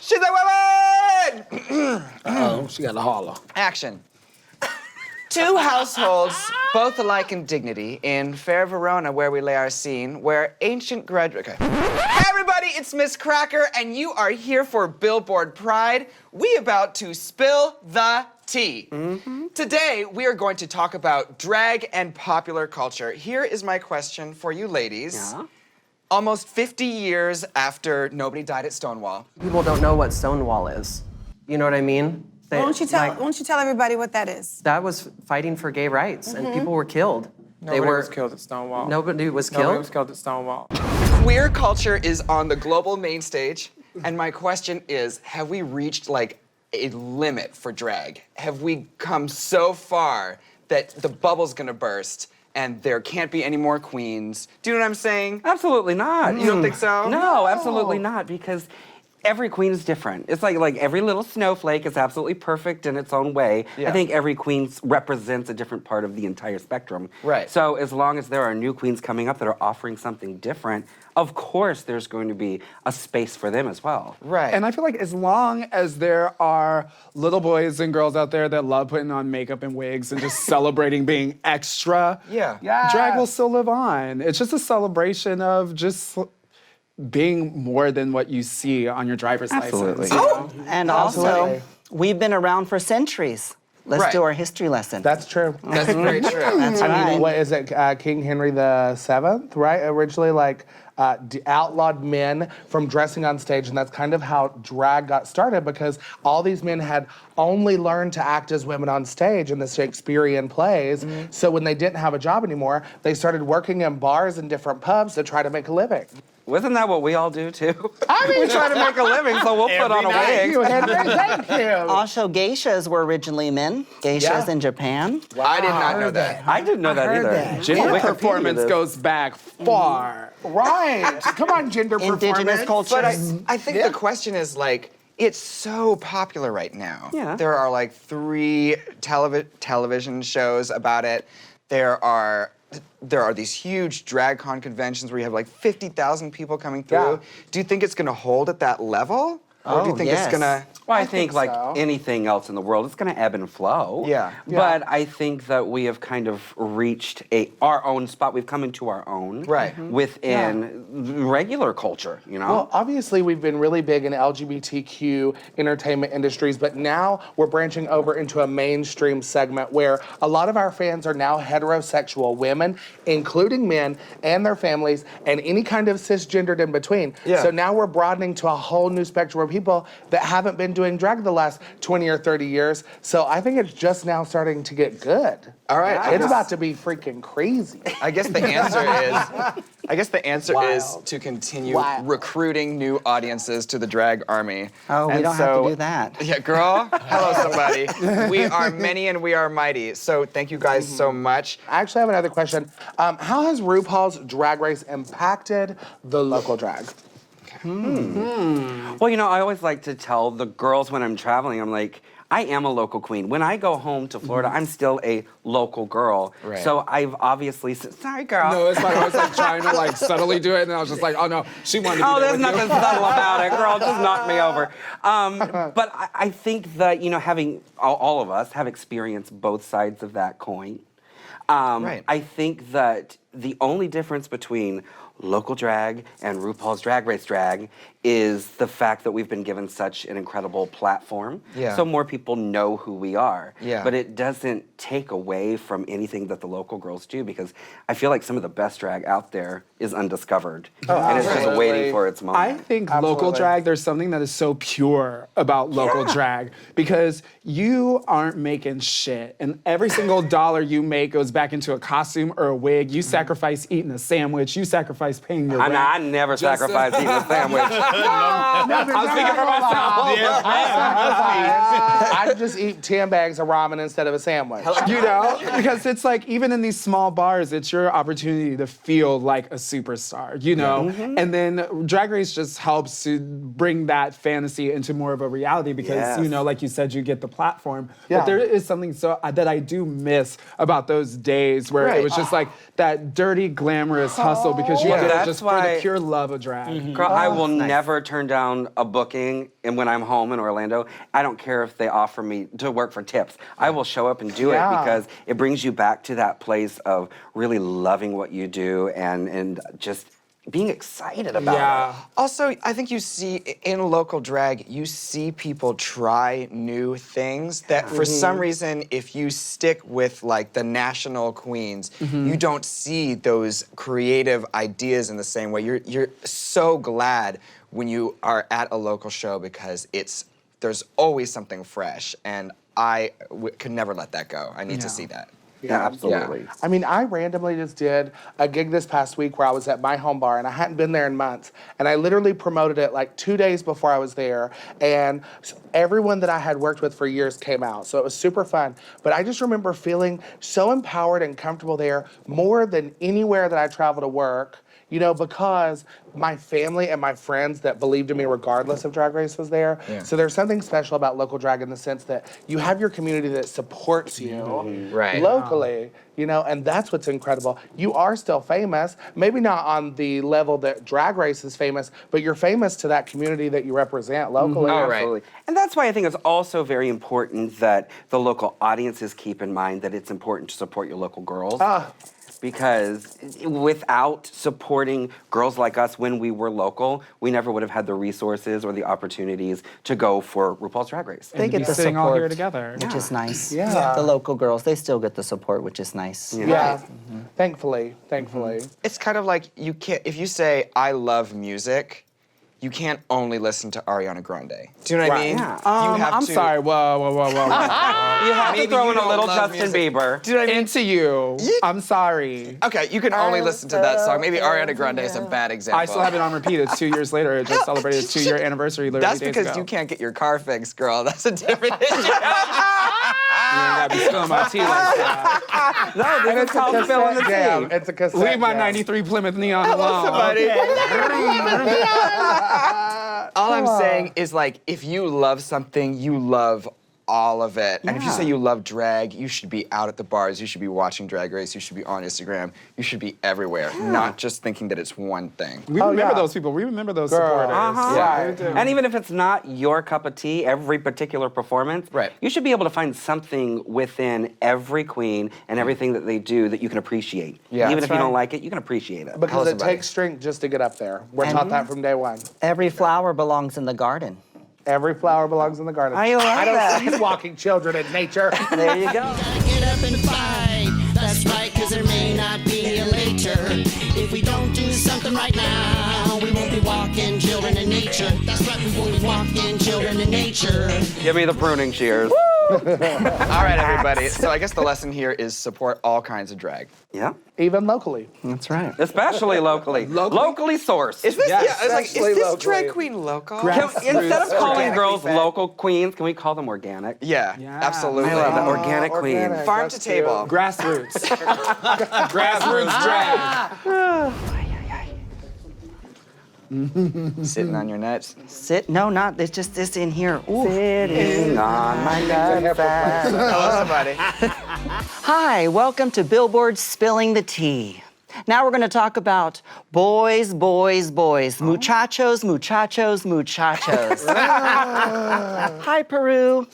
She's a woman! Oh, she got a holler. Action. Two households, both alike in dignity, in fair Verona, where we lay our scene, where ancient graduate. Okay. Hey everybody, it's Miz Cracker, and you are here for Billboard Pride. We about to spill the tea. Today, we are going to talk about drag and popular culture. Here is my question for you ladies. Yeah? Almost 50 years after nobody died at Stonewall. People don't know what Stonewall is. You know what I mean? Why don't you tell everybody what that is? That was fighting for gay rights, and people were killed. Nobody was killed at Stonewall. Nobody was killed? Nobody was killed at Stonewall. Queer culture is on the global main stage, and my question is, have we reached like a limit for drag? Have we come so far that the bubble's gonna burst and there can't be any more queens? Do you know what I'm saying? Absolutely not. You don't think so? No, absolutely not, because every queen is different. It's like every little snowflake is absolutely perfect in its own way. Yeah. I think every queen represents a different part of the entire spectrum. Right. So as long as there are new queens coming up that are offering something different, of course there's going to be a space for them as well. Right. And I feel like as long as there are little boys and girls out there that love putting on makeup and wigs and just celebrating being extra, Yeah. drag will still live on. It's just a celebration of just being more than what you see on your driver's Absolutely. license. And Absolutely. also, we've been around for centuries. Let's Right. do our history lesson. That's true. That's very true. That's I right. mean, what is it? King Henry VII, right? Originally, outlawed men from dressing on stage, and that's kind of how drag got started because all these men had only learned to act as women on stage in the Shakespearean plays. So when they didn't have a job anymore, they started working in bars and different pubs to try to make a living. Wasn't that what we all do too? I mean, we try to make a living, so we'll put on a wig. Thank you. Also, geishas were originally men. Geishas Yeah. in Japan. I did not know that. I didn't know that either. Gender Wikipedia performance this. goes back far. Right. Come on, gender Indigenous performance. cultures. But I think the question is like, it's so popular right now. Yeah. There are like 3 television shows about it. There are these huge drag con conventions where you have like 50,000 people coming through. Yeah. Do you think it's gonna hold at that level? Or do you think it's yes. gonna... Well, I think like so. anything else in the world, it's going to ebb and flow. Yeah. But I think that we have kind of reached our own spot. We've come into our own. Right. Within regular culture, you know? Well, obviously, we've been really big in LGBTQ entertainment industries, but now we're branching over into a mainstream segment where a lot of our fans are now heterosexual women, including men and their families, and any kind of cisgendered in between. Yeah. So now we're broadening to a whole new spectrum of people that haven't been doing drag the last 20 or 30 years. So I think it's just now starting to get good. All right. It's about to be freaking crazy. I guess the answer is to continue recruiting new audiences to the drag army. Oh, we And don't have to do that. Yeah, girl. Hello, somebody. We are many and we are mighty. So thank you guys so much. I actually have another question. How has RuPaul's Drag Race impacted the local drag? Well, you know, I always like to tell the girls when I'm traveling, I'm like, I am a local queen. When I go home to Florida, I'm still a local girl. Right. So I've obviously said, sorry, girl. No, it's like I was like trying to like subtly do it, and I was just like, oh no, she wanted to be Oh, there there's with you. nothing subtle about it, girl. Just knock me over. But I think that, you know, having all of us have experienced both sides of that coin. Right. I think that the only difference between local drag and RuPaul's Drag Race drag is the fact that we've been given such an incredible platform. Yeah. So more people know who we are. Yeah. But it doesn't take away from anything that the local girls do, because I feel like some of the best drag out there is undiscovered. And it's just absolutely. waiting for its moment. I think local Absolutely. drag, there's something that is so pure about local drag because you aren't making shit. And every single dollar you make goes back into a costume or a wig. You sacrifice eating a sandwich. You sacrifice paying your rent. I never Just- sacrifice eating a sandwich. I'm speaking for myself. I just eat 10 bags of ramen instead of a sandwich. You know? Because it's like, even in these small bars, it's your opportunity to feel like a superstar, you know? And then Drag Race just helps to bring that fantasy into more of a reality because, you know, like you said, you get the platform. Yeah. But there is something so that I do miss about those days where it was just like that dirty, glamorous hustle because you That's just for why- the pure love of drag. Girl, I will never turn down a booking, and when I'm home in Orlando, I don't care if they offer me to work for tips. I will show up and do it because it brings you back to that place of really loving what you do and just being excited about it. Also, I think you see in local drag, you see people try new things that for some reason, if you stick with like the national queens, you don't see those creative ideas in the same way. You're so glad when you are at a local show because there's always something fresh, and I could never let that go. I need to see that. Yeah, absolutely. I mean, I randomly just did a gig this past week where I was at my home bar and I hadn't been there in months. And I literally promoted it like 2 days before I was there. And everyone that I had worked with for years came out. So it was super fun. But I just remember feeling so empowered and comfortable there more than anywhere that I travel to work. You know, because my family and my friends that believed in me regardless of Drag Race was there. Yeah. So there's something special about local drag in the sense that you have your community that supports you locally, you know, and that's what's incredible. You are still famous, maybe not on the level that Drag Race is famous, but you're famous to that community that you represent locally. Oh, right. Absolutely. And that's why I think it's also very important that the local audiences keep in mind that it's important to support your local girls. Because without supporting girls like us when we were local, we never would have had the resources or the opportunities to go for RuPaul's Drag Race. They get the sitting all here support, together. Which is nice. Yeah. The local girls, they still get the support, which is nice. Yeah. Thankfully. It's kind of like you can't, if you say, I love music, you can't only listen to Ariana Grande. Do you know what I mean? Yeah. You have I'm to, sorry. Whoa. You have to Maybe throw you in a don't little love Justin music. Bieber. Do you know what I mean? Into you. I'm sorry. Okay, you can only listen to that song. Maybe Ariana Grande is a bad example. I still have it on repeat. It's 2 years later. It just celebrated its 2-year anniversary literally That's days because ago. you can't get your car fixed, girl. That's a different issue. You ain't gotta be spilling my tea like that. No, this is called Spillin the jam. Tea. It's a cassette Leave my jam. 93 Plymouth Neon alone. Somebody. All I'm saying is, like, if you love something, you love all of it. And if you say you love drag, you should be out at the bars, you should be watching Drag Race, you should be on Instagram, you should be everywhere, not just thinking that it's one thing. We remember those people. We remember those supporters. Yeah. we do. And even if it's not your cup of tea, every particular performance, Right. you should be able to find something within every queen and everything that they do that you can appreciate. Yeah, Even that's if you don't right. like it, you can appreciate it. Because us it about it. takes strength just to get up there. We're taught that from day one. Every flower belongs in the garden. Every flower belongs in the garden. I love don't that. see walking children in nature. There you go. Get up and fight. That's right, cause there may not be a later. If we don't do something right now, we won't be walking children in nature. That's right, we won't be walking children in nature. Give me the pruning shears. All right, everybody. So I guess the lesson here is support all kinds of drag. Yeah. Even locally. That's right. Especially locally. Locally sourced. Is this, Yes, yeah, it's like, is especially this locally. drag queen local? Instead of calling Organically girls fed. local queens, can we call them organic? Yeah, absolutely. I love that. Organic organic. queen. Farm That's to table. Grassroots. Grassroots drag. Sitting on your nuts. Sit. No, not. It's just this in here. Ooh. Sitting on my nutsack. Hello, somebody. Hi, welcome to Billboard Spilling the Tea. Now we're going to talk about boys, boys, boys. Muchachos, muchachos, muchachos. Hi, Peru.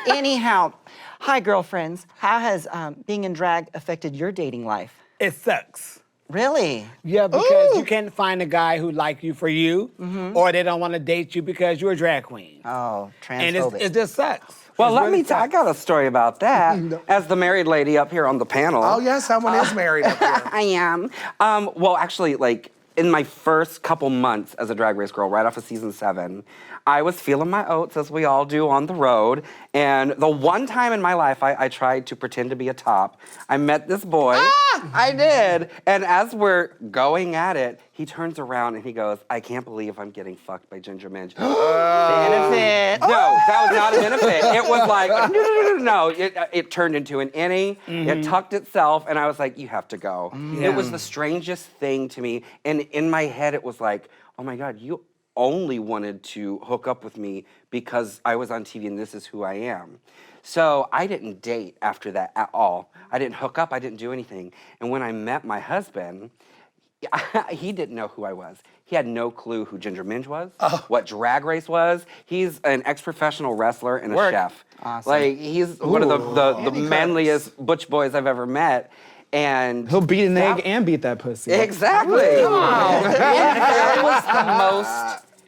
Anyhow, hi, girlfriends. How has being in drag affected your dating life? It sucks. Really? Yeah, because you can't find a guy who like you for you, or they don't want to date you because you're a drag queen. Oh, And transphobic. it just sucks. Well, It's let really me tell I sucks. got a story about that. As the married lady up here on the panel. Oh, yeah, someone is married up here. I am. Well, actually, like, in my first couple months as a Drag Race girl, right off of season 7, I was feeling my oats, as we all do on the road. And the one time in my life I tried to pretend to be a top, I met this boy. I did. And as we're going at it, he turns around and he goes, I can't believe I'm getting fucked by Ginger Minj. Benefit. No, that was not a benefit. It was like, no. It turned into an innie. It tucked itself, and I was like, you have to go. It was the strangest thing to me. And in my head, it was like, oh my God, you only wanted to hook up with me because I was on TV and this is who I am. So I didn't date after that at all. I didn't hook up, I didn't do anything. And when I met my husband, He didn't know who I was. He had no clue who Ginger Minj was, what Drag Race was. He's an ex-professional wrestler and a chef. Awesome. Like, he's one of the manliest butch boys I've ever met. And He'll beat an egg and beat that pussy. exactly.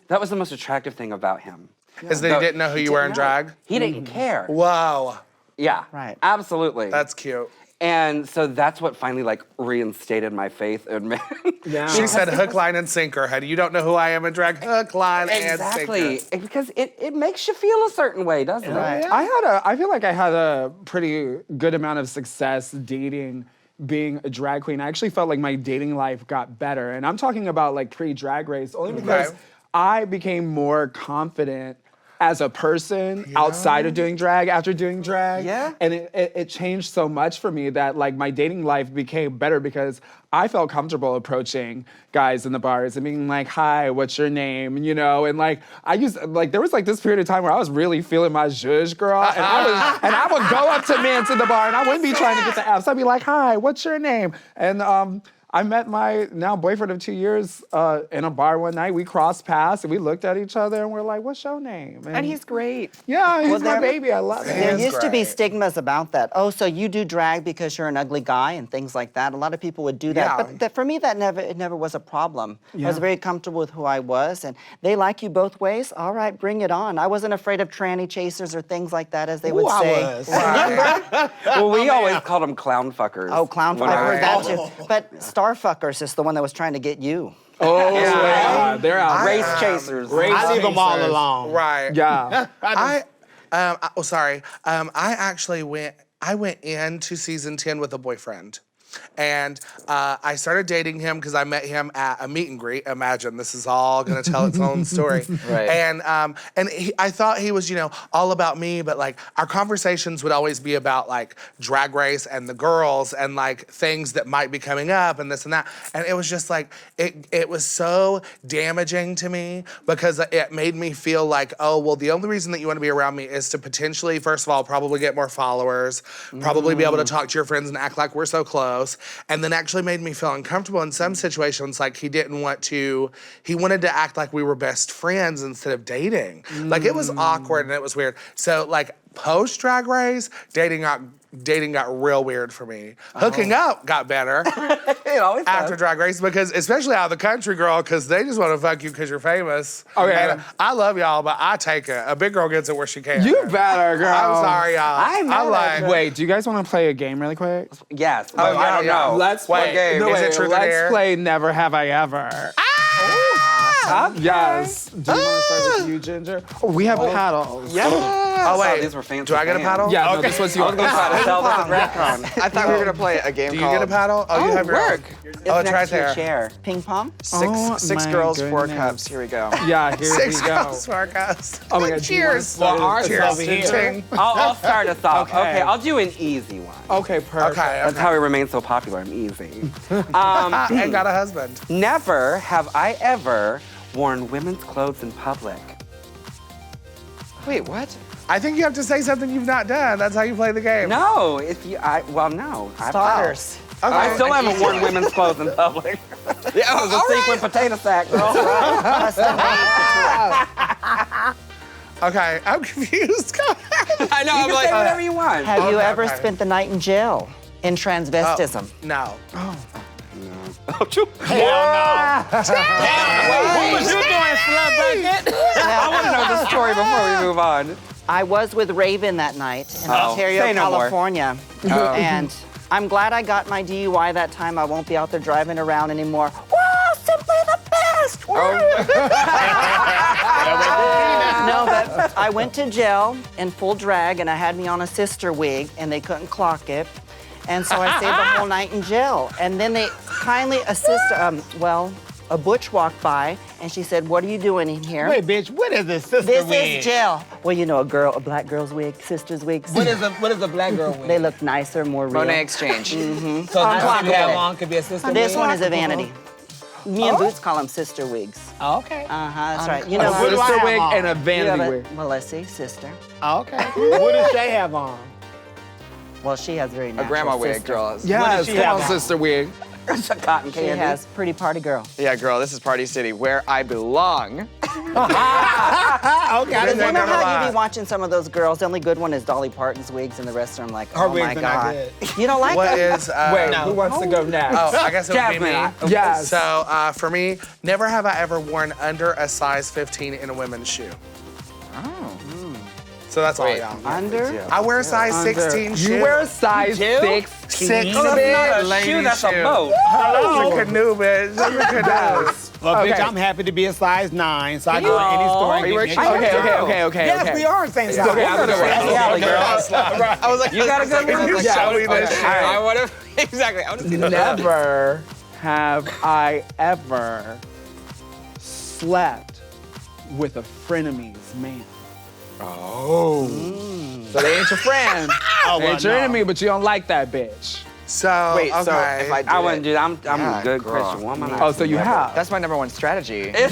That was the most attractive thing about him. Is that he didn't know who you were in drag? He didn't care. Whoa, Yeah, Right. absolutely. that's cute. And so that's what finally like reinstated my faith in men. She said hook, line, and sinker, honey. You don't know who I am in drag. Hook, line, and Exactly. sinker. Because it makes you feel a certain way, doesn't it? I feel like I had a pretty good amount of success dating, being a drag queen. I actually felt like my dating life got better. And I'm talking about like pre-Drag Race, only because I became more confident as a person outside of doing drag, after doing drag. Yeah. And it changed so much for me that like my dating life became better because I felt comfortable approaching guys in the bars and being like, hi, what's your name? You know, and like there was like this period of time where I was really feeling my zhuzh, girl. And I would go up to men in the bar and I wouldn't be trying to get the F's. I'd be like, hi, what's your name? And I met my now boyfriend of 2 years in a bar one night. We crossed paths and we looked at each other and we're like, what's your name? And he's great. Yeah, he's my baby. I love There him. used to be stigmas about that. Oh, so you do drag because you're an ugly guy and things like that. A lot of people would do that. Yeah. But for me, it never was a problem. I was very comfortable with who I was, and they like you both ways. All right, bring it on. I wasn't afraid of tranny chasers or things like that, as they would say. I was. Well, we always called them clown fuckers. Oh, clown when fuckers. I I've was- heard that too. But star fuckers is the one that was trying to get you. Oh, yeah. They're out. Race chasers. I leave them all alone. Right. Yeah. I actually went into season 10 with a boyfriend. And I started dating him because I met him at a meet and greet. Imagine, this is all gonna tell its own story. Right. And I thought he was, all about me, but like our conversations would always be about like Drag Race and the girls and like things that might be coming up and this and that. And it was just like, it was so damaging to me because it made me feel like, oh, well, the only reason that you want to be around me is to potentially, first of all, probably get more followers, probably be able to talk to your friends and act like we're so close. And then actually made me feel uncomfortable in some situations, like he wanted to act like we were best friends instead of dating. Like it was awkward and it was weird. So like post Drag Race, dating got real weird for me. Hooking up got better It always after does. Drag Race because, especially out of the country girl, because they just want to fuck you because you're famous. Okay. And I love y'all, but I take it. A big girl gets it where she can. You better, girl. I'm sorry, y'all. I'm mad at like, you. Wait, do you guys want to play a game really quick? Yes. Oh, I don't yeah. know. Let's What play. game? No, Is wait, it truth or dare? let's play Never Have I Ever. Yes. Do you want to start with you, Ginger? Oh, we have paddles. Yeah. Oh, wait. These were fancy. Do I get a paddle? Yeah, no, this was I was yours. gonna try to sell this at Redcon. I thought we were gonna play a game Do you called get a paddle? Oh, you have your work. own. It's Oh, it's next right to your there. chair. Ping pong? Six my girls, 4 goodness. cups. Here we go. Yeah, here Six we go. girls, 4 cups. Oh my God. Cheers. do you wanna Well, ours start is us? over here. Ting. I'll start us off. Okay. Okay, I'll do an easy one. Okay, perfect. Okay. That's how we remain so popular. I'm easy. And got a husband. Never have I ever worn women's clothes in public. Wait, what? I think you have to say something you've not done. That's how you play the game. No, if you, no. Starters. Okay. I still haven't worn women's clothes in public. Yeah, it was a sequin potato sack, girl. Okay, I'm confused. Go ahead. I know. You I'm can like, say whatever you want. Have you Okay, ever okay. spent the night in jail in transvestism? No. Hell no. What was you doing, slut bucket? I want to know the story before we move on. I was with Raven that night in Oh, Ontario, say no more. California. And I'm glad I got my DUI that time. I won't be out there driving around anymore. Wow, simply the best! No, but I went to jail in full drag and I had me on a sister wig and they couldn't clock it. And so I stayed the whole night in jail. And then they kindly a butch walked by and she said, "What are you doing in here?" Wait, bitch, what is this sister This wig? is jail. Well, you know, a black girl's wig, sister's wigs. What is a black girl wig? They look nicer, more real. Monet Exchange. So this one you have on could be a sister This wig? one is a vanity. Me and Boots call them sister wigs. Oh, okay. That's right. You A know, what do I sister have wig on? and a you have vanity a, wig. well, let's see, sister. Oh, okay. What does Shea have on? Well, she has very A natural grandma wig, sister. girls. Yes, she come have on, on? sister wig. Cotton She candy. has pretty party girl. Yeah, girl, this is Party City, where I belong. Okay. You know how you be watching some of those girls? The only good one is Dolly Parton's wigs, and the rest of them like, Her oh my wigs are not god. good. You don't like What them? is? Wait, who wants to go next? Oh, I guess it would be me. Jasmine, Yes. So for me, never have I ever worn under a size 15 in a women's shoe. Oh. So that's all I got. Under? I wear a size 16 shoe. You wear a size 16. 16. Oh, that's not a shoe, that's a boat. Hello. It's a canoe, bitch. It's a canoe. Well, Okay. bitch, I'm happy to be a size 9, so I go to any store and get me a Okay. Yes, we are the same size. Okay, I'm gonna wear That's the alley, girl. I was like, You got a good one? Like, Yeah, show me okay. this shit. I want to, exactly, I want to see the Never have I ever slept with a frenemies man. So they ain't your friend. They ain't your enemy, but you don't like that bitch. So, Wait, okay. so if I did I wouldn't do that. I'm Yeah, a good girl. Christian woman. Oh, so you have. That's my #1 strategy. The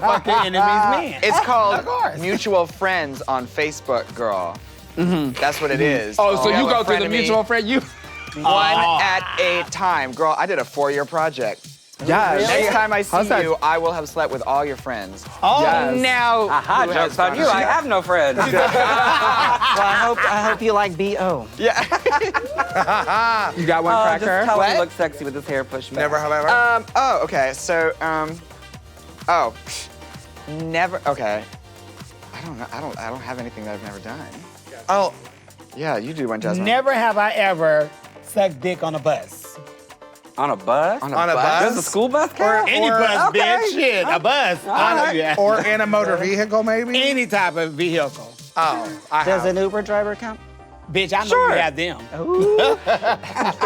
fucking enemy's man. It's called Mutual Friends on Facebook, girl. That's what it is. Oh, so We you have go a through the frenemy, mutual friend. You. one at a time. Girl, I did a 4-year project. Yes. Next time I see How's that? you, I will have slept with all your friends. Yes. Now, Aha, who joke's has on you. gone- I have no friends. Well, I hope you like B.O. Yeah. You got one, Just Cracker? tell him What? he looks sexy with his hair pushed back. Never have I ever. Oh, okay. So, never. Okay. I don't know. I don't have anything that I've never done. Oh, Yeah, you do one, Jasmine. Never have I ever sucked dick on a bus. On a bus? On on a bus? There's a school bus, Carol? Any bus, okay. bitch. Shit, a bus. Yeah. Or in a motor vehicle, maybe? Any type of vehicle. Oh, I Does have. an Uber driver count? Bitch, I know Sure. you have them.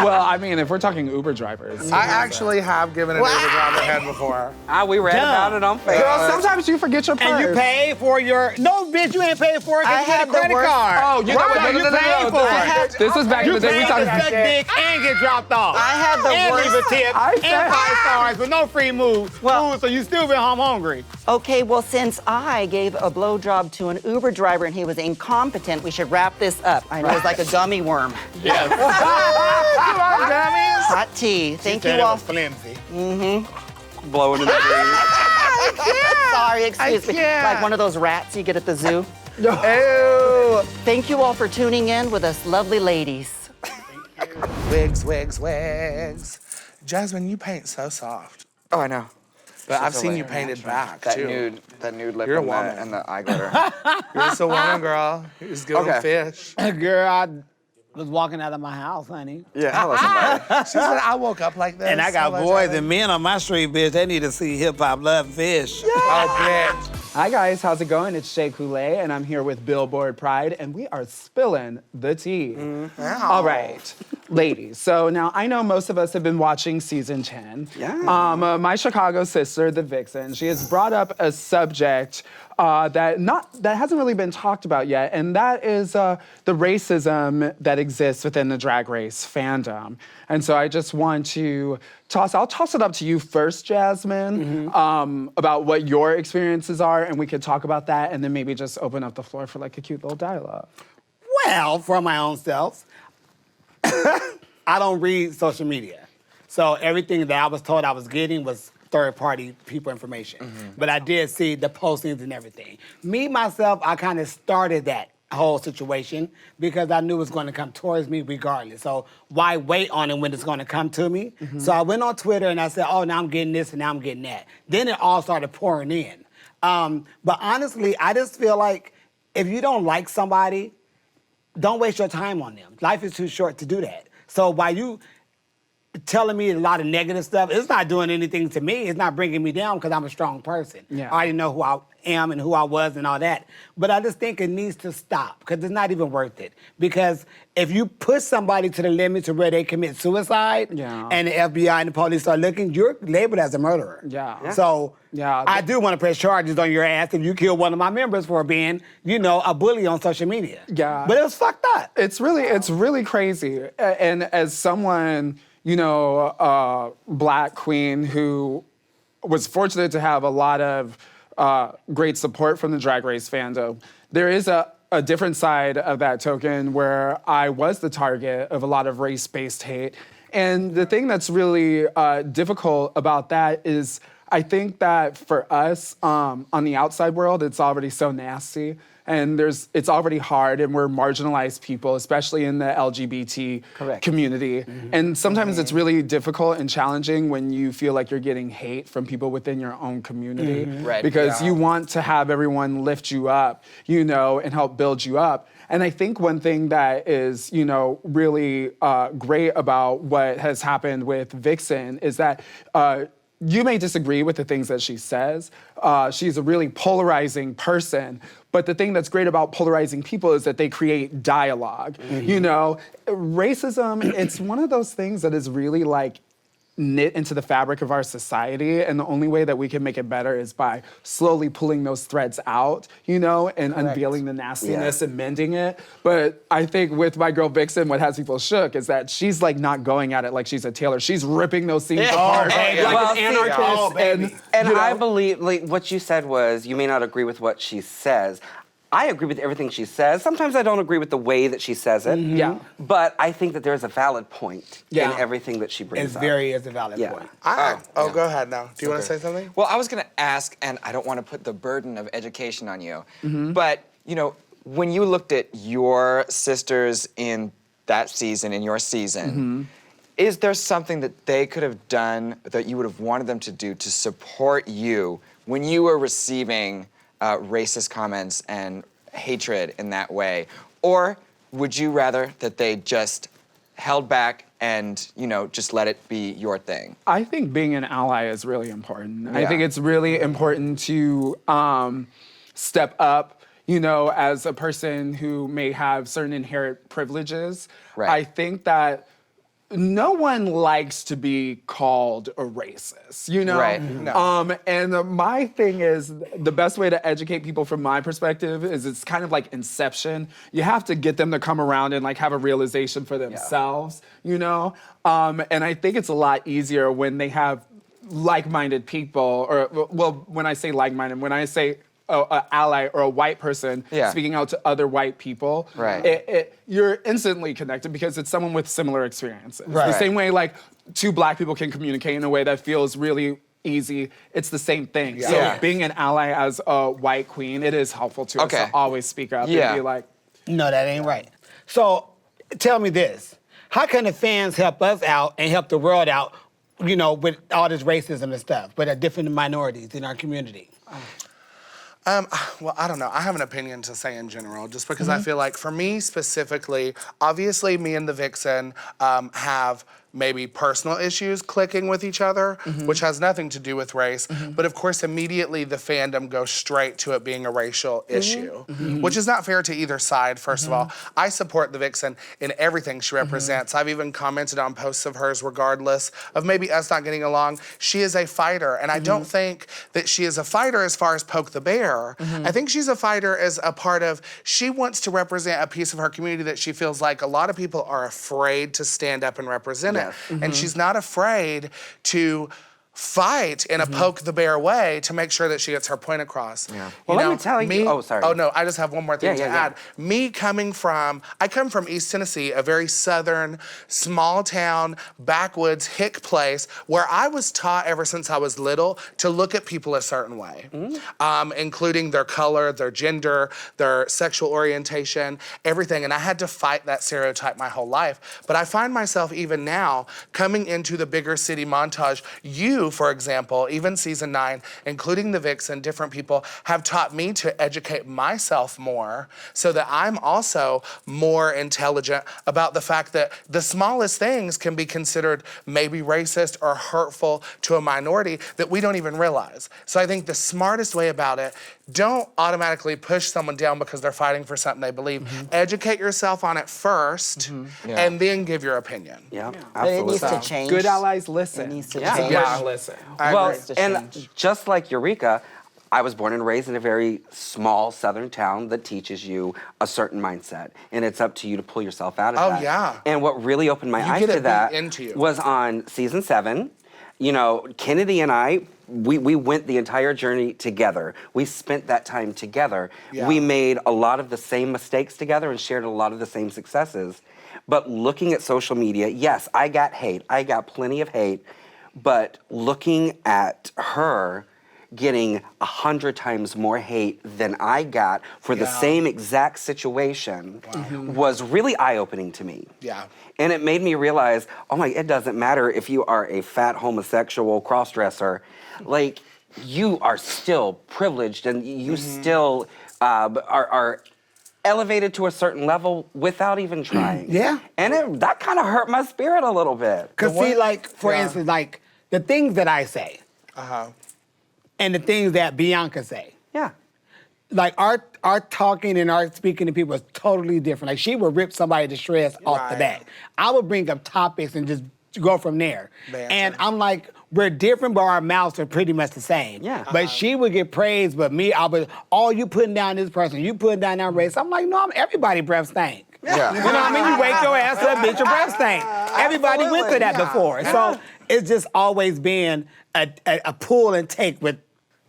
Well, I mean, if we're talking Uber drivers. I actually have given an Uber driver head before. We read about it on Facebook. Girl, sometimes you forget your purse. And you pay for your... No, bitch, you ain't paid for it I because you get a had the credit worst- card. Oh, you know what? Right, No, you no, no, paid no, for no. it. This was back in You the day. We paid to talked. suck dick and get dropped off. I had the and worst- leave a tip I and said- 5 stars with no free food, so you still been home hungry. Okay, well, since I gave a blowjob to an Uber driver and he was incompetent, we should wrap this up. I know it's like a gummy worm. Hot tea. Thank you all. Flimsy. Blowing in the breeze. Sorry, excuse me. can't. Like one of those rats you get at the zoo. Ew. Thank you all for tuning in with us lovely ladies. Wigs, wigs, wigs. Jasmine, you paint so soft. Oh, I know. But I've seen you painted back, That too. nude lip You're a and, woman. and the eye glitter. You're just a woman, girl. You're just good Okay. fish. Girl, I was walking out of my house, honey. Yeah, hello somebody. She said, I woke up like this. And I got Hello, boys Jasmine. and men on my street, bitch. They need to see hip hop love fish. Oh, bitch. Hi guys, how's it going? It's Shea Couleé, and I'm here with Billboard Pride, and we are spilling the tea. All right, ladies. So now I know most of us have been watching season 10. Yeah. My Chicago sister, the Vixen, she has brought up a subject that hasn't really been talked about yet, and that is the racism that exists within the Drag Race fandom. And so I just want to I'll toss it up to you first, Jasmine, about what your experiences are, and we could talk about that, and then maybe just open up the floor for like a cute little dialogue. Well, for my own self, I don't read social media. So everything that I was told I was getting was third-party people information. But I did see the postings and everything. Me, myself, I kind of started that whole situation because I knew it was going to come towards me regardless. So why wait on it when it's going to come to me? So I went on Twitter and I said, oh, now I'm getting this and now I'm getting that. Then it all started pouring in. But honestly, I just feel like if you don't like somebody, don't waste your time on them. Life is too short to do that. So while you telling me a lot of negative stuff, it's not doing anything to me. It's not bringing me down because I'm a strong person. Yeah. I already know who I am and who I was and all that. But I just think it needs to stop because it's not even worth it. Because if you push somebody to the limit to where they commit suicide and the FBI and the police start looking, you're labeled as a murderer. Yeah. So Yeah. I do want to press charges on your ass if you kill one of my members for being, a bully on social media. Yeah. But it was fucked up. It's really crazy. And as someone, Black queen who was fortunate to have a lot of great support from the Drag Race fandom, there is a different side of that token where I was the target of a lot of race-based hate. And the thing that's really difficult about that is I think that for us, on the outside world, it's already so nasty. And it's already hard, and we're marginalized people, especially in the LGBT community. And sometimes it's really difficult and challenging when you feel like you're getting hate from people within your own community. Because you want to have everyone lift you up, you know, and help build you up. And I think one thing that is, you know, really great about what has happened with Vixen is that you may disagree with the things that she says. She's a really polarizing person. But the thing that's great about polarizing people is that they create dialogue. You know, racism, it's one of those things that is really like knit into the fabric of our society, and the only way that we can make it better is by slowly pulling those threads out, you know, and unveiling the nastiness and mending it. But I think with my girl Vixen, what has people shook is that she's like not going at it like she's a tailor. She's ripping those scenes apart like an anarchist. And I believe, like, what you said was, you may not agree with what she says. I agree with everything she says. Sometimes I don't agree with the way that she says it. But I think that there's a valid point in everything that she brings up. It's a valid point. Go ahead now. Do you want to say something? Well, I was going to ask, and I don't want to put the burden of education on you, but, you know, when you looked at your sisters in that season, in your season, is there something that they could have done that you would have wanted them to do to support you when you were receiving racist comments and hatred in that way? Or would you rather that they just held back and, you know, just let it be your thing? I think being an ally is really important. I think it's really important to step up, you know, as a person who may have certain inherent privileges. I think that no one likes to be called a racist, you know? And my thing is, the best way to educate people from my perspective is it's kind of like Inception. You have to get them to come around and like have a realization for themselves, you know? And I think it's a lot easier when they have like-minded people, or, well, when I say like-minded, when I say an ally or a white person speaking out to other white people, you're instantly connected because it's someone with similar experiences. The same way like two black people can communicate in a way that feels really easy, it's the same thing. So being an ally as a white queen, it is helpful to us to always speak up and be like, no, that ain't right. So tell me this, how can the fans help us out and help the world out, you know, with all this racism and stuff, but at different minorities in our community? Well, I don't know. I have an opinion to say in general, just because I feel like for me specifically, obviously me and the Vixen have maybe personal issues clicking with each other, which has nothing to do with race. But of course, immediately the fandom goes straight to it being a racial issue, which is not fair to either side, first of all. I support the Vixen in everything she represents. I've even commented on posts of hers regardless of maybe us not getting along. She is a fighter, and I don't think that she is a fighter as far as poke the bear. I think she's a fighter as a part of, she wants to represent a piece of her community that she feels like a lot of people are afraid to stand up and represent it. And she's not afraid to fight in a poke the bear way to make sure that she gets her point across. Well, let me tell you. Oh, sorry. Oh no, I just have one more thing to add. Me coming from, I come from East Tennessee, a very southern, small town, backwoods, hick place where I was taught ever since I was little to look at people a certain way, including their color, their gender, their sexual orientation, everything. And I had to fight that stereotype my whole life. But I find myself even now coming into the bigger city montage, for example, even season 9, including the Vixen, different people have taught me to educate myself more so that I'm also more intelligent about the fact that the smallest things can be considered maybe racist or hurtful to a minority that we don't even realize. So I think the smartest way about it, don't automatically push someone down because they're fighting for something they believe. Educate yourself on it first and then give your opinion. But it needs to change. Good allies listen. It needs to change. Listen. Well, and just like Eureka, I was born and raised in a very small southern town that teaches you a certain mindset, and it's up to you to pull yourself out of that. And what really opened my eyes to that was on season 7. You know, Kennedy and I, we went the entire journey together. We spent that time together. We made a lot of the same mistakes together and shared a lot of the same successes. But looking at social media, yes, I got hate. I got plenty of hate. But looking at her getting 100 times more hate than I got for the same exact situation was really eye-opening to me. Yeah. And it made me realize, oh my, it doesn't matter if you are a fat homosexual cross-dresser, like, you are still privileged and you still are elevated to a certain level without even trying. Yeah. And that kind of hurt my spirit a little bit. Because see, like, for instance, like, the things that I say and the things that Bianca say. Yeah. Like, our talking and our speaking to people is totally different. Like, she would rip somebody to shreds off the bat. I would bring up topics and just go from there. And I'm like, we're different, but our mouths are pretty much the same. Yeah. But she would get praised, but me, I would, oh, you putting down this person, you putting down that race. I'm like, no, everybody breath stink. Yeah. You know what I mean? You wake your ass up, bitch, your breath stink. Everybody went through that before. So it's just always been a pull and take with,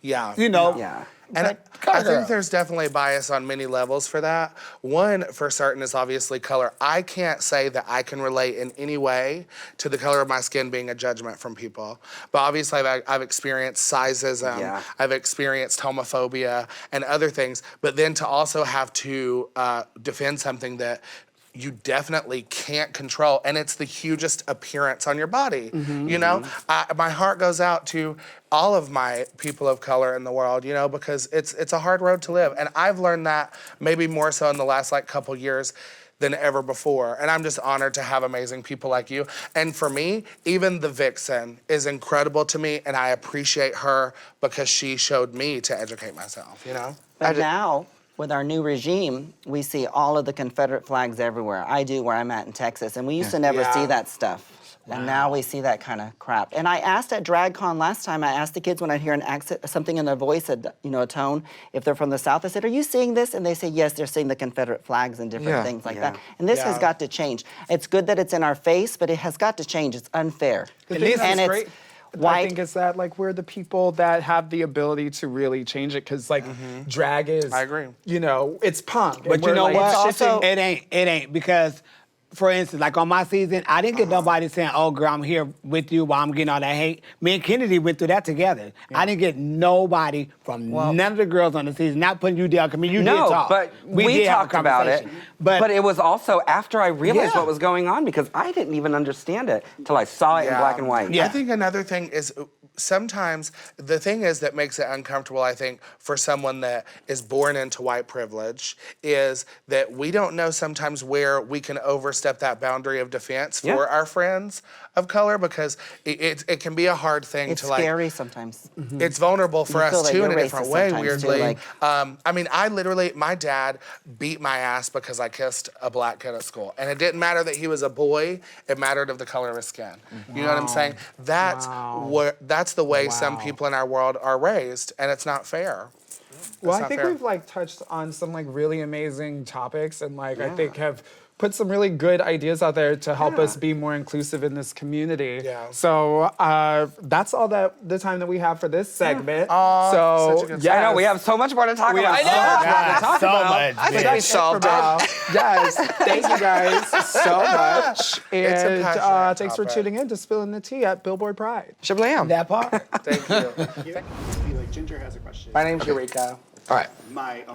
you know. Yeah. And I think there's definitely bias on many levels for that. One, for certain, is obviously color. I can't say that I can relate in any way to the color of my skin being a judgment from people. But obviously, I've experienced sizeism, I've experienced homophobia and other things. But then to also have to defend something that you definitely can't control, and it's the hugest appearance on your body. You know, my heart goes out to all of my people of color in the world, you know, because it's a hard road to live. And I've learned that maybe more so in the last couple years than ever before. And I'm just honored to have amazing people like you. And for me, even the Vixen is incredible to me, and I appreciate her because she showed me to educate myself, you know? But now, with our new regime, we see all of the Confederate flags everywhere. I do where I'm at in Texas, and we used to never see that stuff. And now we see that kind of crap. And I asked at DragCon last time, I asked the kids when I'd hear an accent, something in their voice, a tone, if they're from the South, I said, are you seeing this? And they say, yes, they're seeing the Confederate flags and different things like that. And this has got to change. It's good that it's in our face, but it has got to change. It's unfair. The thing that's great, I think, is that we're the people that have the ability to really change it, because drag is, I agree. You know, it's punk. But you know what? also- It ain't because, for instance, like on my season, I didn't get nobody saying, oh, girl, I'm here with you while I'm getting all that hate. Me and Kennedy went through that together. I didn't get nobody from none of the girls on the season, not putting you down. I mean, you did talk. But we did have a talked about it. conversation. But it was also after I realized what was going on, because I didn't even understand it until I saw it in black and white. I think another thing is sometimes the thing is that makes it uncomfortable, I think, for someone that is born into white privilege is that we don't know sometimes where we can overstep that boundary of defense for our friends of color, because it can be a hard thing It's to like. It's scary sometimes. It's vulnerable for You feel us like too in you're a different racist way, sometimes, too, weirdly. like- I mean, my dad beat my ass because I kissed a black kid at school. And it didn't matter that he was a boy, it mattered of the color of his skin. You know what I'm saying? That's the way some people in our world are raised, and it's not fair. Well, I think we've touched on some really amazing topics, and I think have put some really good ideas out there to help us be more inclusive in this community. Yeah. So that's all the time that we have for this segment. such a good I know, we have so much more to talk about. I think we solved it. Yes, thank you guys so much. It's a And passionate thanks for topic. tuning in to Spillin the Tea at Billboard Pride. Shablam. That part. Thank you. Ginger has a question. My name's Eureka. All right.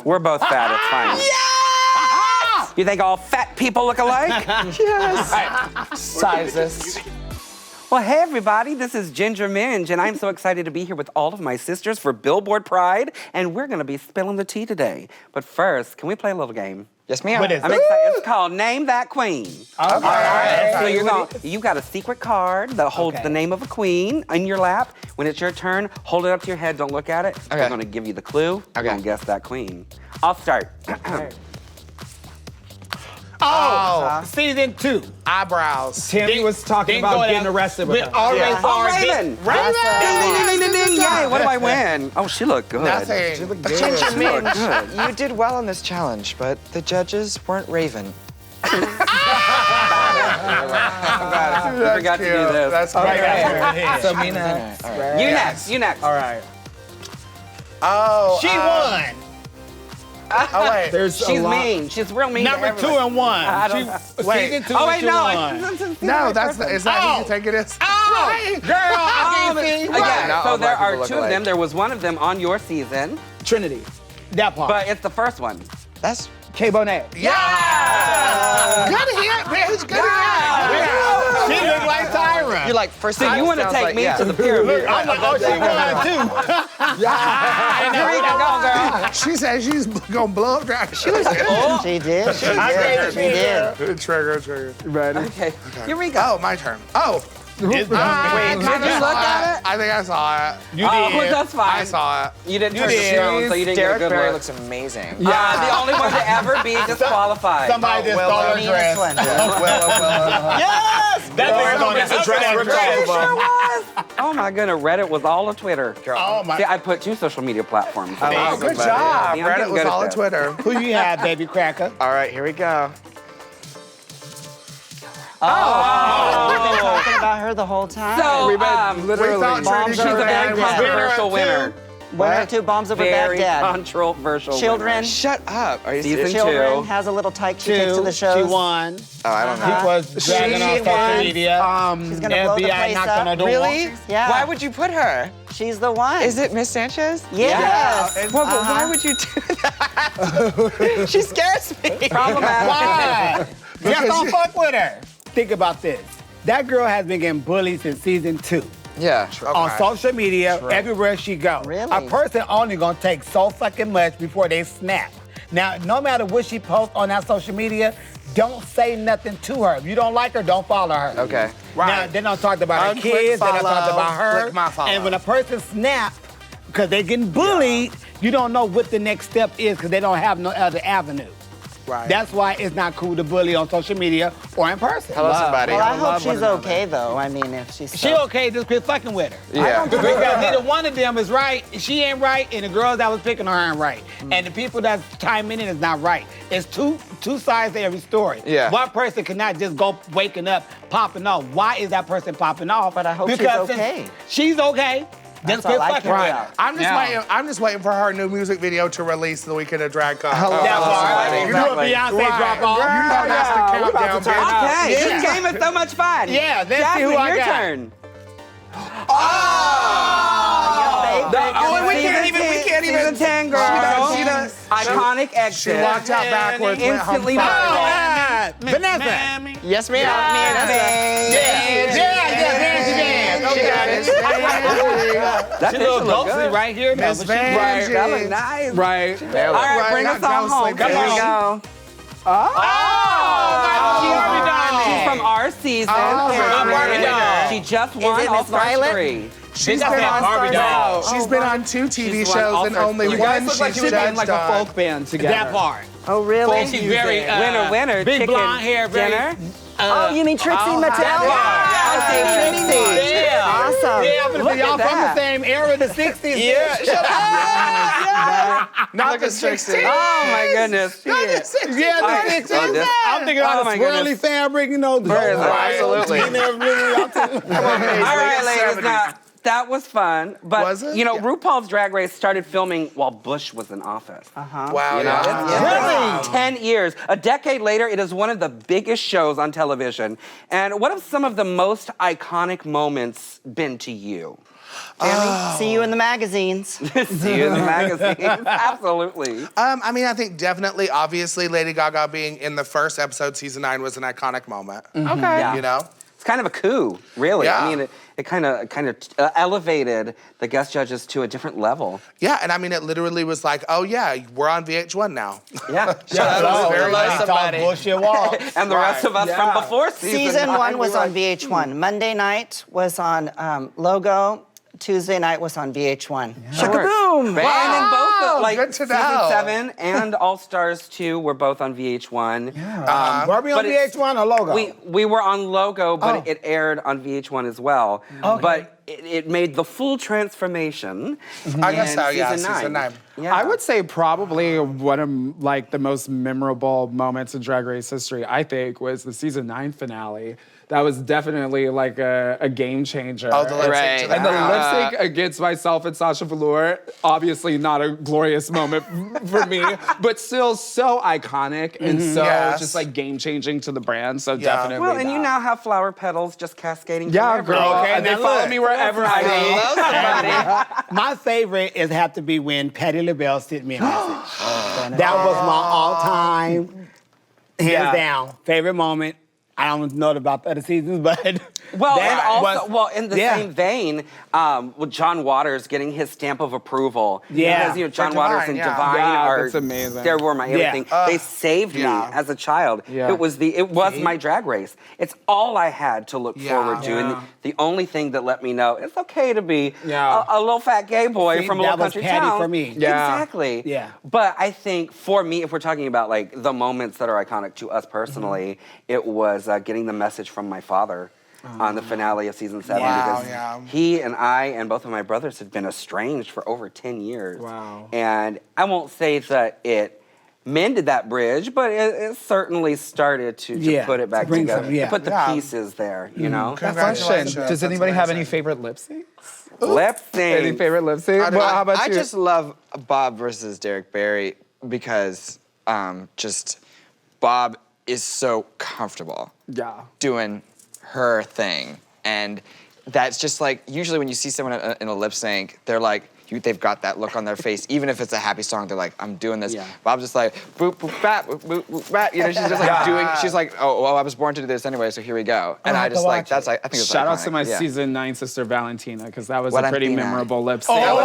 We're both fat, it's fine. You think all fat people look alike? Sizes. Well, hey everybody, this is Ginger Minj, and I'm so excited to be here with all of my sisters for Billboard Pride, and we're gonna be spilling the tea today. But first, can we play a little game? Yes, ma'am. What is I'm it? excited. It's called Name That Queen. Okay. All right. So you got a secret card that holds the name of a queen in your lap. When it's your turn, hold it up to your head. Don't look at it. Okay. I'm gonna give you the clue. Okay. You're gonna guess that queen. I'll start. Season 2. Eyebrows. Tammy was talking Didn't go about getting down. arrested with her. Already Oh, already- Raven! Raven! Ding, ding, ding, ding, ding. Yay, what do I win? Oh, she looked good. Nothing. She looked Ginger good. Minj, you did well on this challenge, but the judges weren't Raven. I forgot to do this. That's Okay. So me next. You next. You next. All right. Oh. She won. Oh, wait. There's a She's lot. mean. She's real mean. to Number 2 everyone. and 1. I don't- Season 2 Oh wait, and no. 1. No, that's is that who you think it is? Oh, girl, I can't see. Again, Not so all there black are people 2 look of them. alike. There was one of them on your season, Trinity. That part. but it's the first one. That's K Bonet. Yeah. Good hit, bitch. Good hit. She look like Tyra. you're like first. So you want to sounds take like, me yeah. to the pyramid? I'm like, oh, she won too. Eureka, go, girl. She said she's gonna blow up drag. She looks She did. She did. She did. good. Trigger. Ready? Okay, Eureka. Oh, my turn. Oh. Wait, did you look at it? I think I saw it. You Oh, did. that's fine. I saw it. You didn't You turn did. your phone, so you didn't get a Derek good Barry look. looks amazing. The only one to ever be disqualified. Somebody just stole her Meanest dress. one. Yes. That girl's on that dress ripped off. Oh my goodness, Reddit was all of Twitter. Oh my. See, I put 2 social media platforms. Oh, good job. Yeah, I'm Reddit getting was good at all on this. Twitter. Who you have, baby cracker? All right, here we go. We've been talking about her the whole time. So, We thought Bombs she's over a very Baghdad. controversial winner. Winner 2 bombs over Very Baghdad. controversial Children. winner. Shut up. Are you Season serious? Children 2. has a little tyke she takes to the shows. She won. Oh, I don't know. He was dragging on social media. She's gonna blow the FBI place knocked up. on her door. Really? Yeah. Why would you put her? She's the one. Is it Miss Sanchez? Yes. Well, but why would you do that? She scares me. Why? Just don't fuck with her. Think about this. That girl has been getting bullied since season 2. Yeah. On social media, everywhere she goes. Really? A person only gonna take so fucking much before they snap. Now, no matter what she posts on that social media, don't say nothing to her. If you don't like her, don't follow her. Okay. Now, they don't talk about her Unclick kids, they don't talk follow, about her. click my follow. And when a person snap, because they're getting bullied, you don't know what the next step is because they don't have no other avenue. Right. That's why it's not cool to bully on social media or in person. Hello, somebody. Well, I hope love one she's another. okay, though. I mean, if she's She okay, just quit fucking with her. Yeah. Because neither one of them is right. She ain't right, and the girls that was picking her aren't right. And the people that's chiming in is not right. It's two sides to every story. Yeah. One person cannot just go waking up, popping off. Why is that person popping off? But I hope she's Because okay. She's okay. That's Just quit all I fucking care with about. her. I'm just waiting for her new music video to release the weekend of DragCon. That's why. You do a Beyonce drop off. You know that's the countdown, bitch. Okay, Yeah. this game is so much fun. Yeah, let's see Jasmine, who I your got. turn. We can't even. Season 10, girl. She done- Iconic exit. She walked out backwards, went home Instantly fire. Vanessa. Yes, ma'am. That She's a little picture look ghostly good. right here. now, Miss but she- Vanjie. That look nice. Right. All right, bring us on home. Come Here we on. go. She's She's from our season. Barbie doll. She just won it All Miss Stars Violet? 3. She's That's been that on Barbie doll. She's been on 2 TV She's won shows all and sorts only of- You one guys look like she's you're in judged like a on. folk band together. That part. Oh, really? And she's very Winner, big chicken blonde hair, very. dinner. Oh, you mean Trixie Mattel? yeah. Okay, Trixie. Yeah. Awesome. Yeah, I'm gonna Look say y'all at from the that. same era, the 60s. Yeah. Shut up. Not the 16. Oh my goodness. Yeah, the 60s. Oh, this- I'm thinking all Oh, the my swirly goodness. fabric, you know. The Absolutely. All right, ladies. Now that was fun, but Was it? you know, Yeah. RuPaul's Drag Race started filming while Bush was in office. Wow, You know, yeah. it's 10 years. A decade later, it is one of the biggest shows on television. And what have some of the most iconic moments been to you? See you in the magazines. See you in the magazine. Absolutely. I mean, I think definitely, obviously, Lady Gaga being in the first episode, season 9, was an iconic moment. Okay. Yeah. You know? It's kind of a coup, really. Yeah. I mean, it kind of elevated the guest judges to a different level. Yeah, and I mean, it literally was like, oh yeah, we're on VH1 now. Yeah. Bullshit wall. And the rest of us from before Season 1 was on VH1. Monday night was on Logo. Tuesday night was on VH1. Shaka-boom! Wow. And in both, like, good to season know. 7 and All Stars 2 were both on VH1. Yeah. Were we on But it's- VH1 or Logo? We were on Logo, but it aired on VH1 as well. Okay. But it made the full transformation. I guess in so, yeah, season season 9. Yeah. I would say probably one of like the most memorable moments in Drag Race history, I think, was the season 9 finale. That was definitely like a game changer. Oh, the lip sync. And the lip sync against myself and Sasha Velour, obviously not a glorious moment for me, but still so iconic and so just like game changing to the brand. So definitely. Well, and you now have flower petals just cascading. Yeah, from girl. everywhere. Okay, And they now follow look. me wherever I go. My favorite is have to be when Patti LaBelle sent me a message. That was my all-time, hands down, favorite moment. I don't know about the other seasons, but Well, that and also, was- well, in the same vein, with John Waters getting his stamp of approval. Yeah. Because, you know, John For Waters Divine, and yeah. Divine Yeah, are, that's amazing. they were my everything. They saved me yeah. as a child. Yeah. It was my Drag Race. It's all I had to look forward to. And the only thing that let me know it's okay to be a little fat gay boy See, from a that little was country Patty town. for me. Yeah. Exactly. Yeah. But I think for me, if we're talking about like the moments that are iconic to us personally, it was getting the message from my father on the finale of season 7 Wow, because yeah. he and I and both of my brothers have been estranged for over 10 years. Wow. And I won't say that it mended that bridge, but it certainly started to put it back bring together. some- yeah. To put the pieces there, you know? Question: does anybody have any favorite lip syncs? Lip sync. Any favorite lip sync? Well, how about I you? just love Bob versus Derek Barry because just Bob is so comfortable doing her thing. And that's just like, usually when you see someone in a lip sync, they're like, they've got that look on their face. Even if it's a happy song, they're like, I'm doing this. Yeah. Bob's just like, boop, boop, bap, boop, boop, boop, bap. You know, she's just like doing, she's like, oh, well, I was born to do this anyway, so here we go. And I just like, that's, I think it's Shout out iconic. to my Yeah. season 9 sister Valentina, because that was a pretty Valentina. memorable lip sync. That was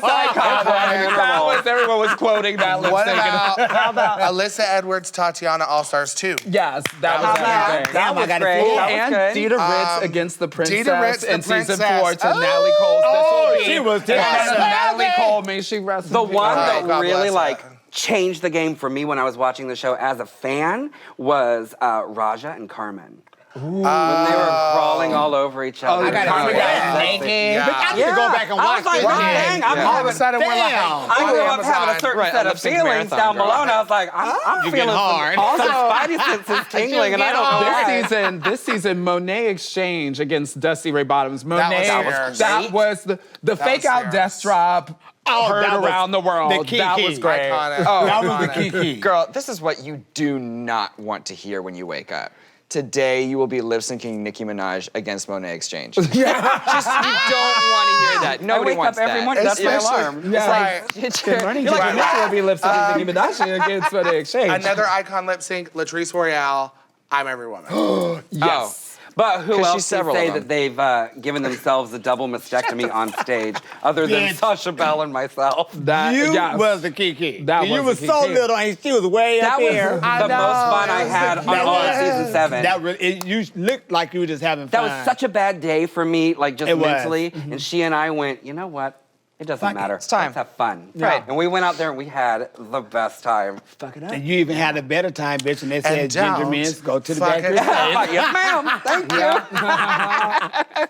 That was everyone was quoting that lip What sync. about Alyssa Edwards, Tatiana All-Stars 2? Yes, that was everything. That was got a great. fool. That was And good. Dita Ritz against the princess Ritz, the in season princess. 4 to Oh, Natalie Cole's This Will Be. she was And awesome. Natalie Cole, may she rest in The peace. one Oh, that God really bless like her. changed the game for me when I was watching the show as a fan was Raja and Carmen. When they were crawling all over each other. I gotta Carmen see got that. sexy. Yeah. But I need to go back and I watch was like, this well, shit. dang, I'm Yeah. having, All of a sudden, we're like, I grew up having a certain Right, set a of lip sync feelings marathon, down girl. below, and I was like, I'm You feeling get hard. some spidey senses tingling, and I don't know why. This season, Monet Exchange against Dusty Ray Bottoms. Monet, fierce. that was the fake out fierce. death drop heard that was around the world. the That Kiki. was great. Iconic. Oh, That was the Iconic. Kiki. Girl, this is what you do not want to hear when you wake up. Today, you will be lip syncing Nicki Minaj against Monet Exchange. Just, you don't want to hear that. Nobody I wake wants up every that. morning. That's my Especially- alarm. Right. Good morning, Nicki Minaj will be lip syncing Nicki Minaj against Monet Exchange. Another icon lip sync, Latrice Royale, I'm Every Woman. Yes. But who 'Cause else she's can several say of them. that they've given themselves a double mastectomy on stage, other than Bitch. Sasha Bell and myself? That, You yes. was the Kiki. That And you was was the so Kiki. little, and she was way That up was here. the most fun I had on all of season 7. You looked like you were just having That fun. was such a bad day for me, like just It was. mentally. And she and I went, you know what? It doesn't Fuck it. matter. It's time. Let's have fun. Right. And we went out there and we had the best time. Fuck it up. And you even had a better time, bitch, and they said, And Ginger don't Minj, go to the fuck back it of the up. stage. Yes, ma'am. Thank you.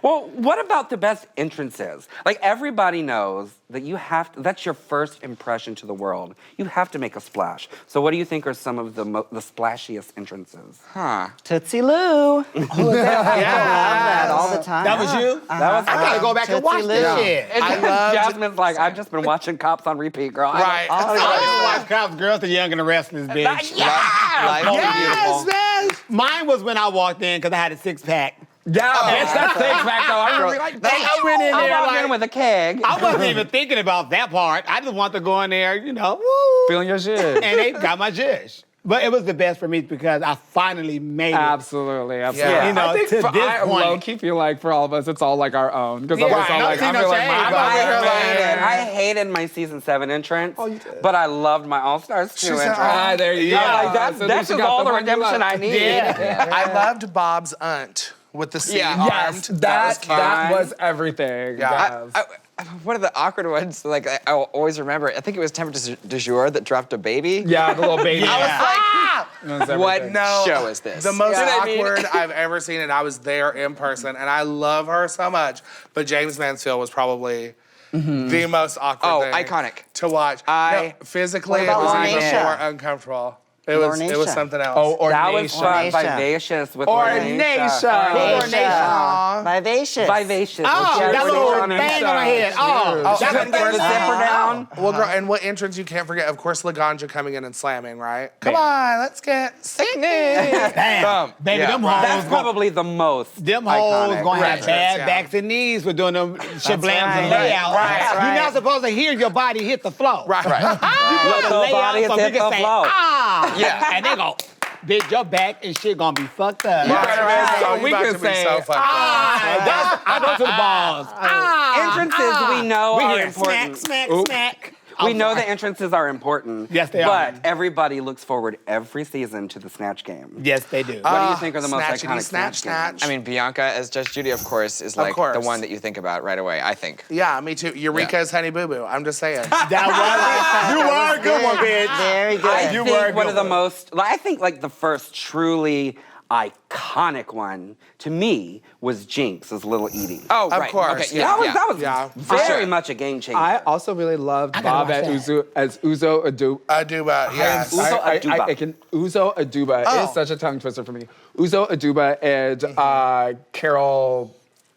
Well, what about the best entrances? Like everybody knows that you have to, that's your first impression to the world. You have to make a splash. So what do you think are some of the splashiest entrances? Huh. Tootsie Lou. People love that all the time. That was you? That was I gotta go back and watch Tootsie this Lou. shit. I loved Jasmine's like, I've just been watching Cops on repeat, girl. Right. I don't watch Cops, Girls, the Young and the Restless, bitch. Life is beautiful. man. Mine was when I walked in because I had a six-pack. Yeah, bitch, that's six pack though. I remember like I went in I there walked like, in with a keg. I wasn't even thinking about that part. I just wanted to go in there, you know, woo. feeling your shit. And they got my zhuzh. But it was the best for me because I finally made it. Absolutely, absolutely. Yeah. You know, I think to for, this I point. low-key feel like for all of us, it's all like our own. Because Yeah, I'm just all I like, don't I see feel no like shade, my but I hated my season 7 entrance. Oh, you did. But I loved my All Stars 2 entrance. Ah, there you go. Yeah, like that's So at least you just got all the one you redemption love. I need. I loved Bob's aunt with the C armed. Yes, that was everything. Yeah. Yes. One of the awkward ones, like I'll always remember, I think it was Temperature du Jour that dropped a baby. Yeah, the little baby. I was like, It was What everything. no. show is this? The most You know what I mean? awkward I've ever seen, and I was there in person, and I love her so much. But James Mansfield was probably the most awkward thing. Iconic. To watch. Physically, it What about was even Lornacia? more uncomfortable. It was Lornacia. something else. Oh, or That was fun. Ornacia. Vivacious with Vivacious. Vivacious. Oh, Yeah, that little Ornacia. bang on her head. Oh, She couldn't get the zipper down. Well, girl, and what entrance you can't forget? Of course, Laganja coming in and slamming, right? Come on, let's get sickening. damn. Baby, them hoes. That's probably the most Them hoes iconic. gonna have Right. bad Yeah. backs and knees for doing them shablams and right. layouts. Right. You're not supposed to hear your body hit the floor. Right. Let the Lay out body so hit we can the say, floor. ah. Yeah. And they go, bitch, your back and shit gonna be fucked up. So You we about can to be say so fucked up. I go to the balls. entrances we know We are hear important. smack, smack. We know the entrances are important. Yes, they are. But everybody looks forward every season to the Snatch Game. Yes, they do. What do you think are the most Snatchity, iconic snatch, Snatch games? I mean, Bianca as Judge Judy, of course, is like course. the one that you think about right away, I think. Yeah, me too. Eureka's Honey Boo Boo. I'm just saying. You were a good one, bitch. Very good. I You think were a one good of the one. most, I think like the first truly iconic one to me was Jinx as Little Edie. Oh, Of right. course, Okay, yeah. That was Yeah. very much a game changer. I also really loved Bob watch as Uzo Aduba. Aduba, yes. Uzo Aduba. Uzo Aduba Oh. is such a tongue twister for me. Uzo Aduba and Carol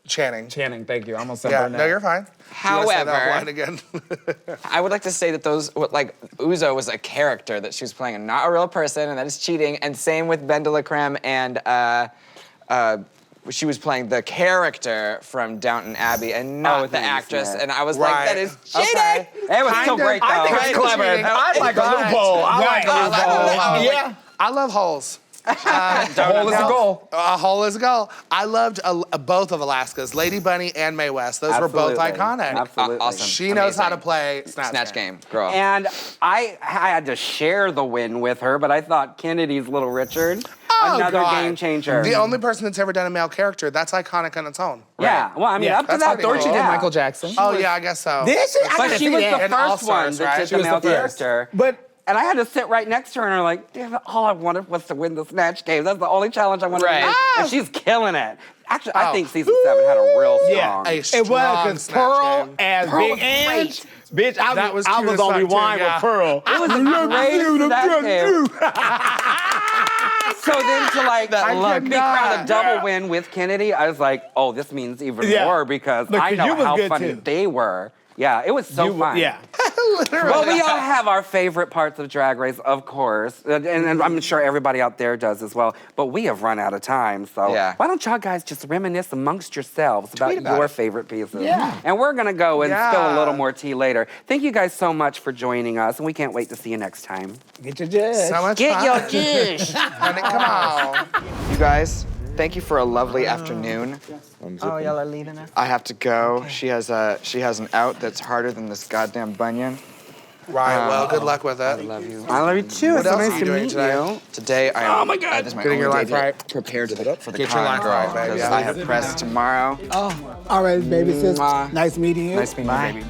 Channing. Channing. Thank you. I almost said Yeah, Burnett. no, you're fine. Do you wanna say that However- line again? I would like to say that Uzo was a character that she was playing and not a real person, and that is cheating. And same with Ben de la Creme and she was playing the character from Downton Abbey and not with the Amy actress. Smith. And I was Right. like, that is cheating. Okay. It was still Kind of. great though. I think it's clever. I like a loophole. I like a loophole. Yeah. I love holes. Hole is a goal. A hole is a goal. I loved both of Alaska's, Lady Bunny and Mae West. Those were both Absolutely. ghonic. Absolutely. Awesome. She knows how to Amazing. play Snatch game, girl. And I had to share the win with her, but I thought Kennedy's Little Richard, another God. game changer. The only person that's ever done a male character, that's iconic on its own. Yeah, well, I mean, Yeah, up to that's that pretty point, cool. She did yeah. Michael Jackson. Oh, yeah, I guess so. This is, I But gotta she see was that. the And first All-Stars, one that right? did She the was male the first. character. But And I had to sit right next to her and I'm like, damn it, all I wanted was to win the Snatch Game. That's the only challenge I wanted Right. to win. And she's killing it. Actually, I think season 7 had a real strong. A it was strong because Snatch Pearl game. as Pearl Big was Ange. great. Bitch, I That was was cute on as fuck, too, rewind yeah. with Pearl. It was a great Snatch Game. So then to like be crowned a double win with Kennedy, I was like, oh, this means even Yeah. more because Look, I 'cause know you was how good, funny too. they were. Yeah, it was so fun. Yeah. Well, we all have our favorite parts of Drag Race, of course, and I'm sure everybody out there does as well. But we have run out of time, so Yeah. why don't y'all guys just reminisce amongst yourselves about about your it. favorite pieces? Yeah. And we're gonna go and Yeah. spill a little more tea later. Thank you guys so much for joining us, and we can't wait to see you next time. Get your judge. So much Get fun. your dish. Honey, come on. You guys, thank you for a lovely afternoon. Oh, y'all are leaving us? I have to go. She has an out that's harder than this goddamn bunion. Right, well, good luck with it. I love you. I love you too. What It's so else nice are you to doing meet today? you. Today I am. Oh my God! This is my Getting only your day life to right. prepare for the Get your con, life girl, right, baby. because I have press tomorrow. All right, baby sis. Mwah. Nice meeting you. Nice meeting you, baby.